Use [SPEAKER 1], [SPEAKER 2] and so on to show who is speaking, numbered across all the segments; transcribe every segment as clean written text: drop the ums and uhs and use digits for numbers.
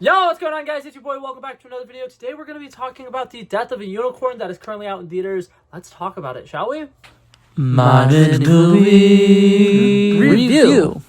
[SPEAKER 1] Yo, what's going on, guys? It's your boy. Welcome back to another video. Today we're going to be talking about The Death of a Unicorn that is currently out in theaters. Let's talk about it, shall we?
[SPEAKER 2] Modern Movie Review.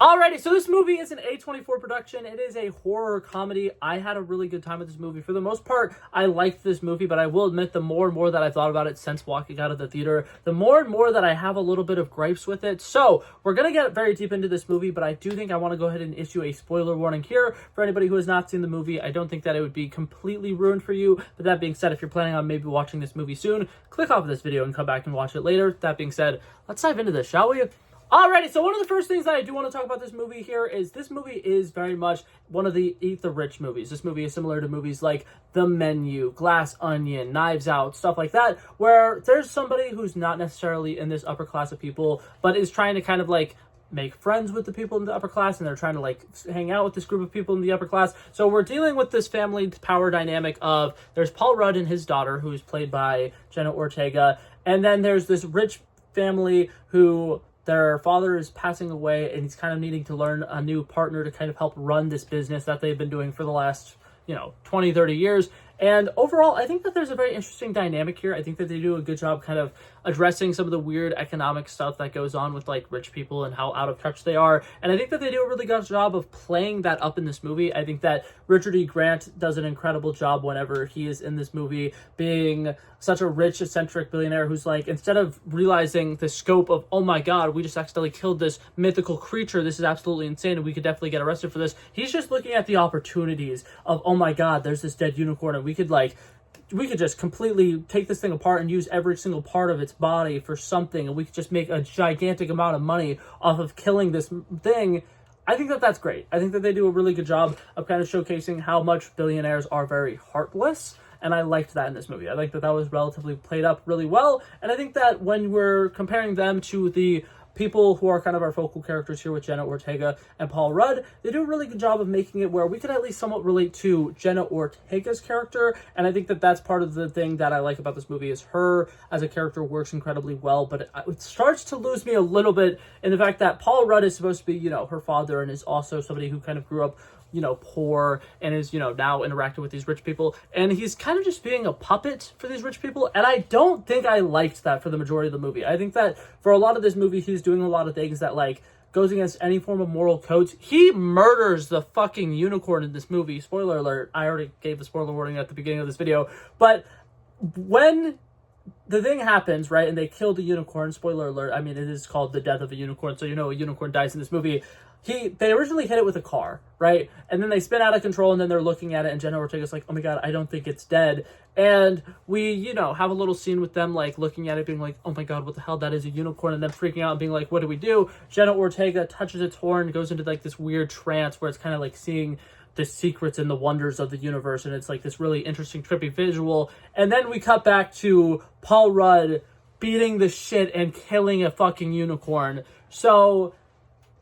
[SPEAKER 1] Alrighty, so this movie is an A24 production. It is a horror comedy. I had a really good time with this movie. For the most part, I liked this movie, but I will admit the more and more that I thought about it since walking out of the theater, the more and more that I have a little bit of gripes with it. So, we're going to get very deep into this movie, but I do think I want to go ahead and issue a spoiler warning here for anybody who has not seen the movie. I don't think that it would be completely ruined for you, but that being said, if you're planning on maybe watching this movie soon, click off of this video and come back and watch it later. That being said, let's dive into this, shall we? Alrighty, so one of the first things that I do want to talk about this movie here is this movie is very much one of the Eat the Rich movies. This movie is similar to movies like The Menu, Glass Onion, Knives Out, stuff like that, where there's somebody who's not necessarily in this upper class of people, but is trying to kind of like make friends with the people in the upper class, and they're trying to like hang out with this group of people in the upper class. So we're dealing with this family power dynamic of there's Paul Rudd and his daughter, who is played by Jenna Ortega, and then there's this rich family who their father is passing away, and he's kind of needing to learn a new partner to kind of help run this business that they've been doing for the last, 20, 30 years. And overall, I think that there's a very interesting dynamic here. I think that they do a good job kind of addressing some of the weird economic stuff that goes on with like rich people and how out of touch they are. And I think that they do a really good job of playing that up in this movie. I think that Richard E. Grant does an incredible job whenever he is in this movie, being such a rich, eccentric billionaire who's like, instead of realizing the scope of, oh my god, we just accidentally killed this mythical creature, this is absolutely insane and we could definitely get arrested for this, he's just looking at the opportunities of, oh my god, there's this dead unicorn, and we could just completely take this thing apart and use every single part of its body for something, and we could just make a gigantic amount of money off of killing this thing. I think that that's great. I think that they do a really good job of kind of showcasing how much billionaires are very heartless, and I liked that in this movie. I like that that was relatively played up really well, and I think that when we're comparing them to the people who are kind of our focal characters here with Jenna Ortega and Paul Rudd, they do a really good job of making it where we can at least somewhat relate to Jenna Ortega's character, and I think that that's part of the thing that I like about this movie is her as a character works incredibly well, but it starts to lose me a little bit in the fact that Paul Rudd is supposed to be, her father, and is also somebody who kind of grew up poor and is, now interacting with these rich people. And he's kind of just being a puppet for these rich people. And I don't think I liked that for the majority of the movie. I think that for a lot of this movie, he's doing a lot of things that, like, goes against any form of moral codes. He murders the fucking unicorn in this movie. Spoiler alert. I already gave the spoiler warning at the beginning of this video. But when the thing happens, right, and they kill the unicorn, spoiler alert, I mean, it is called The Death of a Unicorn, so a unicorn dies in this movie. They originally hit it with a car, right? And then they spin out of control, and then they're looking at it, and Jenna Ortega's like, oh my god, I don't think it's dead. And we, have a little scene with them, like, looking at it, being like, oh my god, what the hell, that is a unicorn, and then freaking out and being like, what do we do? Jenna Ortega touches its horn, goes into, like, this weird trance where it's kind of like seeing the secrets and the wonders of the universe, and it's like this really interesting, trippy visual. And then we cut back to Paul Rudd beating the shit and killing a fucking unicorn. So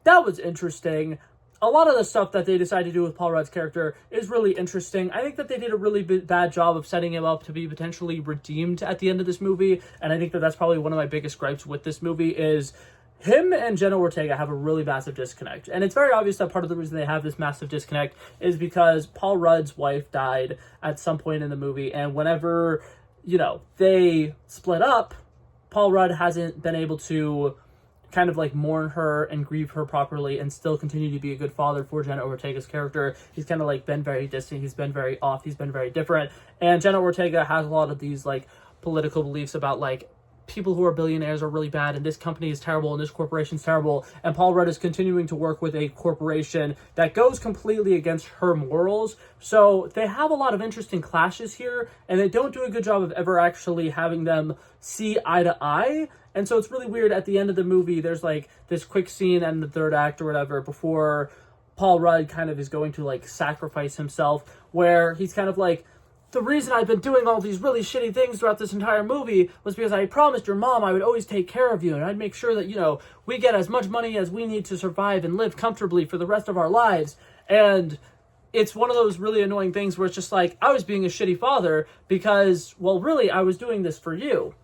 [SPEAKER 1] that was interesting. A lot of the stuff that they decided to do with Paul Rudd's character is really interesting. I think that they did a really bad job of setting him up to be potentially redeemed at the end of this movie, and I think that that's probably one of my biggest gripes with this movie is him and Jenna Ortega have a really massive disconnect. And it's very obvious that part of the reason they have this massive disconnect is because Paul Rudd's wife died at some point in the movie, and whenever, they split up, Paul Rudd hasn't been able to kind of like mourn her and grieve her properly and still continue to be a good father for Jenna Ortega's character. He's kind of like been very distant, he's been very off, he's been very different. And Jenna Ortega has a lot of these like political beliefs about like people who are billionaires are really bad, and this company is terrible, and this corporation's terrible, and Paul Rudd is continuing to work with a corporation that goes completely against her morals. So they have a lot of interesting clashes here, and they don't do a good job of ever actually having them see eye to eye. And so it's really weird. At the end of the movie, there's like this quick scene in the third act or whatever before Paul Rudd kind of is going to like sacrifice himself, where he's kind of like, the reason I've been doing all these really shitty things throughout this entire movie was because I promised your mom I would always take care of you, and I'd make sure that, we get as much money as we need to survive and live comfortably for the rest of our lives. And it's one of those really annoying things where it's just like, I was being a shitty father because, well, really, I was doing this for you.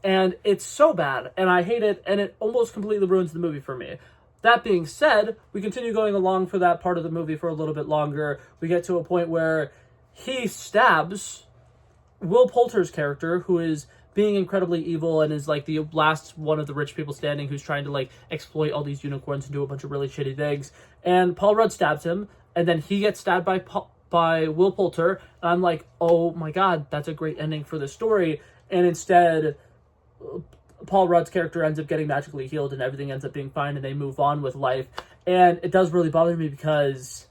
[SPEAKER 1] And it's so bad, and I hate it, and it almost completely ruins the movie for me. That being said, we continue going along for that part of the movie for a little bit longer. We get to a point where he stabs Will Poulter's character, who is being incredibly evil and is like the last one of the rich people standing, who's trying to like exploit all these unicorns and do a bunch of really shitty things. And Paul Rudd stabs him, and then he gets stabbed by Will Poulter. And I'm like, oh my god, that's a great ending for the story. And instead, Paul Rudd's character ends up getting magically healed and everything ends up being fine and they move on with life. And it does really bother me because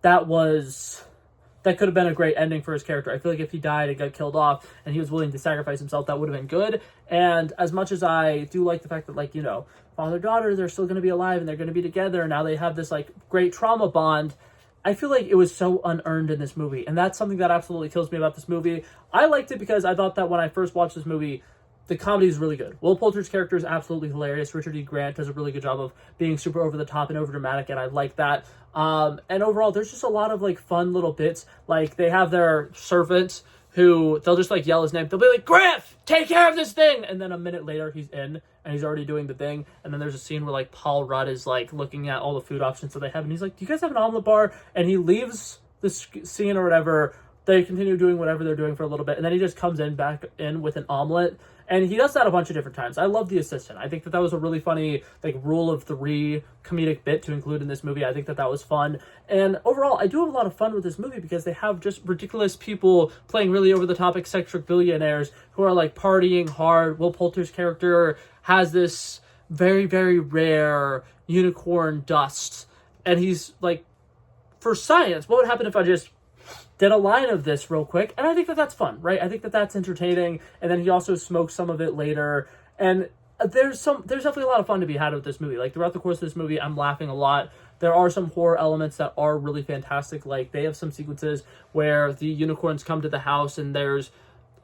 [SPEAKER 1] that could have been a great ending for his character. I feel like if he died and got killed off and he was willing to sacrifice himself, that would have been good. And as much as I do like the fact that, like, you know, father-daughter, they're still going to be alive and they're going to be together and now they have this like great trauma bond, I feel like it was so unearned in this movie. And that's something that absolutely kills me about this movie. I liked it because I thought that when I first watched this movie, the comedy is really good. Will Poulter's character is absolutely hilarious. Richard E. Grant does a really good job of being super over the top and over dramatic, and I like that. And overall, there's just a lot of like fun little bits. Like they have their servant who they'll just like yell his name. They'll be like, "Griff, take care of this thing!" And then a minute later, he's in and he's already doing the thing. And then there's a scene where like Paul Rudd is like looking at all the food options that they have, and he's like, "Do you guys have an omelet bar?" And he leaves the scene or whatever. They continue doing whatever they're doing for a little bit, and then he just comes back in with an omelet. And he does that a bunch of different times. I love the assistant. I think that was a really funny, like, rule of three comedic bit to include in this movie. I think that was fun. And overall, I do have a lot of fun with this movie because they have just ridiculous people playing really over-the-top eccentric billionaires who are, like, partying hard. Will Poulter's character has this very, very rare unicorn dust. And he's, like, for science, what would happen if I just did a line of this real quick? And I think that that's fun, right? I think that that's entertaining. And then he also smokes some of it later. And there's definitely a lot of fun to be had with this movie. Like throughout the course of this movie, I'm laughing a lot. There are some horror elements that are really fantastic. Like they have some sequences where the unicorns come to the house and there's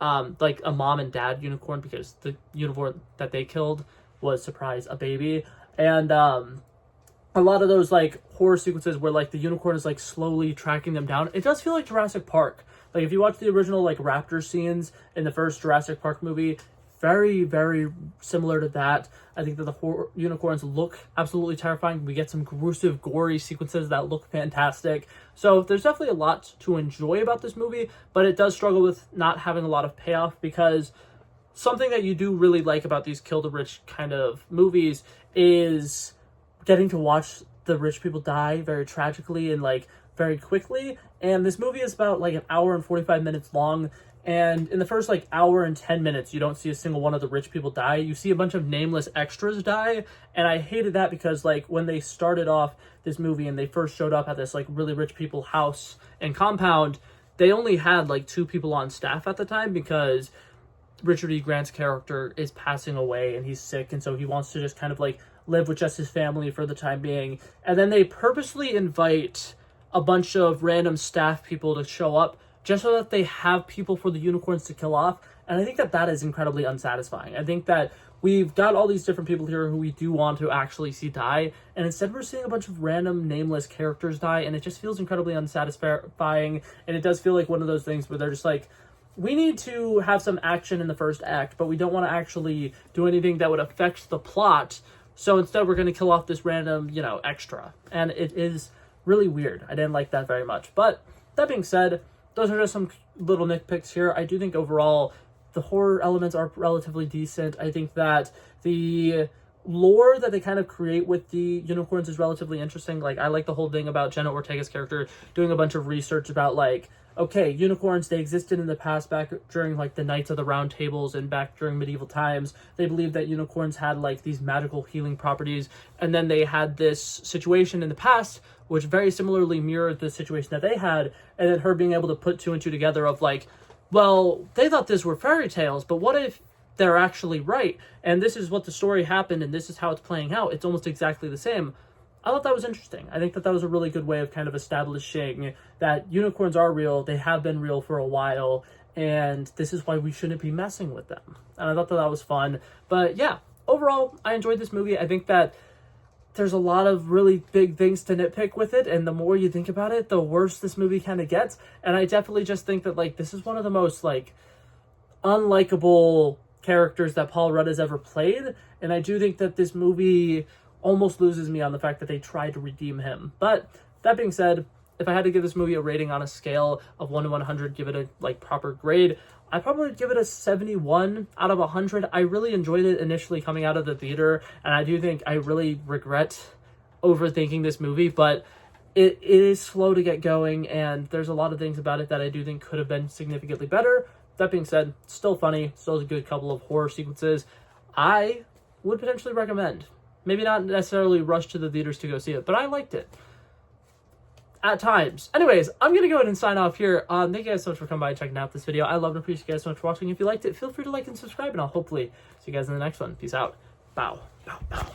[SPEAKER 1] like a mom and dad unicorn because the unicorn that they killed was, surprise, a baby. And a lot of those like horror sequences where like the unicorn is like slowly tracking them down, it does feel like Jurassic Park. Like if you watch the original like raptor scenes in the first Jurassic Park movie, very, very similar to that. I think that the unicorns look absolutely terrifying. We get some gruesome, gory sequences that look fantastic. So there's definitely a lot to enjoy about this movie, but it does struggle with not having a lot of payoff because something that you do really like about these kill the rich kind of movies is getting to watch the rich people die very tragically and like very quickly. And this movie is about like an hour and 45 minutes long. And in the first like hour and 10 minutes, you don't see a single one of the rich people die. You see a bunch of nameless extras die. And I hated that because like when they started off this movie and they first showed up at this like really rich people house and compound, they only had like 2 people on staff at the time because Richard E. Grant's character is passing away and he's sick. And so he wants to just kind of like live with just his family for the time being. And then they purposely invite a bunch of random staff people to show up just so that they have people for the unicorns to kill off. And I think that that is incredibly unsatisfying. I think that we've got all these different people here who we do want to actually see die, and instead we're seeing a bunch of random nameless characters die, and it just feels incredibly unsatisfying. And it does feel like one of those things where they're just like, we need to have some action in the first act, but we don't want to actually do anything that would affect the plot. So instead we're going to kill off this random, extra. And it is really weird. I didn't like that very much. But that being said, those are just some little nitpicks here. I do think overall the horror elements are relatively decent. I think that the lore that they kind of create with the unicorns is relatively interesting. Like, I like the whole thing about Jenna Ortega's character doing a bunch of research about, like, okay, unicorns, they existed in the past back during, like, the Knights of the Round Tables and back during medieval times. They believed that unicorns had, like, these magical healing properties. And then they had this situation in the past which very similarly mirrored the situation that they had. And then her being able to put 2 and 2 together of, like, well, they thought these were fairy tales, but what if they're actually right? And this is what the story happened, and this is how it's playing out. It's almost exactly the same. I thought that was interesting. I think that was a really good way of kind of establishing that unicorns are real. They have been real for a while, and this is why we shouldn't be messing with them. And I thought that was fun. But yeah, overall, I enjoyed this movie. I think that there's a lot of really big things to nitpick with it, and the more you think about it, the worse this movie kind of gets. And I definitely just think that, like, this is one of the most, like, unlikable characters that Paul Rudd has ever played. And I do think that this movie almost loses me on the fact that they tried to redeem him. But that being said, if I had to give this movie a rating on a scale of 1 to 100, give it a like proper grade, I'd probably give it a 71 out of 100. I really enjoyed it initially coming out of the theater, and I do think I really regret overthinking this movie, but it is slow to get going, and there's a lot of things about it that I do think could have been significantly better. That being said, still funny, still a good couple of horror sequences. I would potentially recommend. Maybe not necessarily rush to the theaters to go see it, but I liked it at times. Anyways, I'm going to go ahead and sign off here. Thank you guys so much for coming by and checking out this video. I love and appreciate you guys so much for watching. If you liked it, feel free to like and subscribe, and I'll hopefully see you guys in the next one. Peace out. Bow. Bow. Bow.